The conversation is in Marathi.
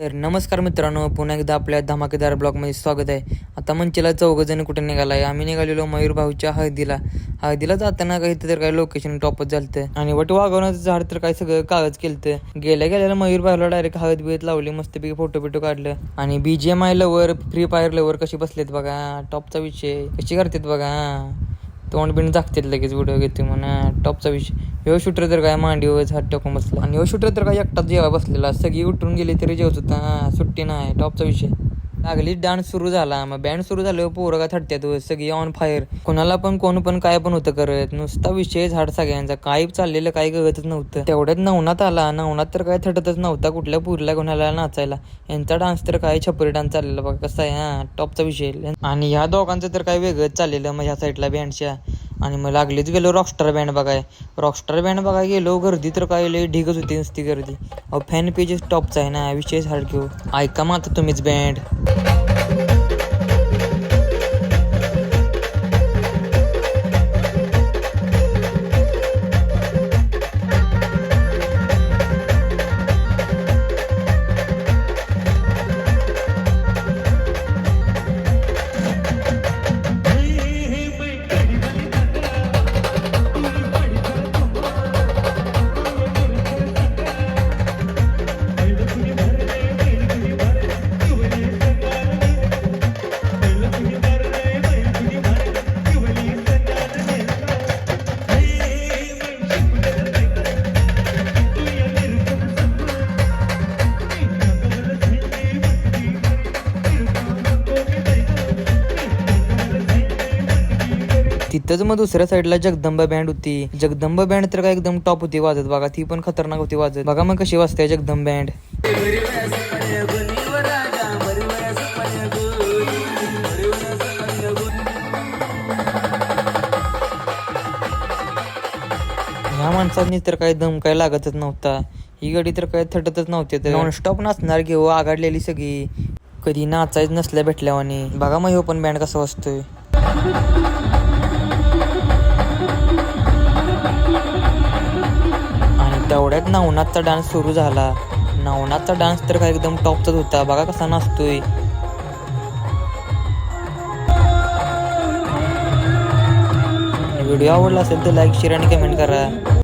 तर नमस्कार मित्रांनो, पुन्हा एकदा आपल्या धमाकेदार ब्लॉगमध्ये स्वागत आहे. आता मंचेला चौघजण कुठे निघालाय. आम्ही निघालेलो मयूर भाऊच्या हळदीला जाताना काही तर काही लोकेशन टॉपच झालतं आणि वट वागवण्याचं झाड तर काय सगळं कागज केलतं. गेल्या मयूर भाऊला डायरेक्ट हळद बिळत लावली, मस्तपैकी फोटो बिटो काढलं आणि BGMI lover, free fire lover कशी बसलेत बघा. टॉपचा विषय कशी करतात बघा. तोंड बिंड झाकतात लगेच व्हिडिओ घेते म्हणा. टॉपचा विषय. ह्यो शूटर तर काय मांडीवर हात टाकून बसला आणि ह्यो शूटर तर काय एकटाच जेवा बसलेला. सगळी उठून गेली तरी जेवत होता. सुट्टी नाही. टॉपचा विषय. लागली डान्स सुरू झाला. मग बँड सुरू झाल्यावर पोरं का थडत्यात, सगळी ऑन फायर. कोणाला पण कोण पण काय पण होतं करत. नुसता विषय झाड सगळ्यांचा. काही चाललेलं काही कळतच नव्हतं. तेवढ्यात नवनाथ आला. नवनाथ तर काय थटतच नव्हता कुठल्या पुरीला कोणाला नाचायला. यांचा डान्स तर काय छपरी डान्स चाललेला बघा कसा आहे. हा टॉपचा विषय. आणि ह्या दोघांचं तर काय वेगळंच चाललेलं मग ह्या साईडला बँडच्या. आणि मग लागलीच गेलो रॉकस्टार बँड बघाय. रॉकस्टार बँड बघाय गेलो. गर्दी तर काय लय ढिगच होती नुसती गर्दी. अहो फॅन पेजेस टॉपचा आहे ना, विषयच हार्ड घेऊ. ऐका मग आता तुम्हीच बँड. तिथंच मग दुसऱ्या साईडला जगदंबा बँड होती. जगदंबा बँड तर काय एकदम टॉप होती वाजत बघा. ती पण खतरनाक होती वाजत बघा. मग कशी वाजते जगदंबा बँड. ह्या माणसांनी तर काही दम काय लागतच नव्हता. ही गाडी तर काय थटतच नव्हते. तर नॉनस्टॉप नाचणार घेऊ आघाडलेली सगळी. कधी नाचायच नसल्या भेटल्यावानी बघा. मग ह्यो पण बँड कसा वाजतोय. तेवढ्यात नवनाथचा डान्स सुरू झाला. नवनाथचा डान्स तर काय एकदम टॉपचाच होता बघा कसा नाचतोय. व्हिडिओ आवडला असेल तर लाईक शेअर आणि कमेंट करा.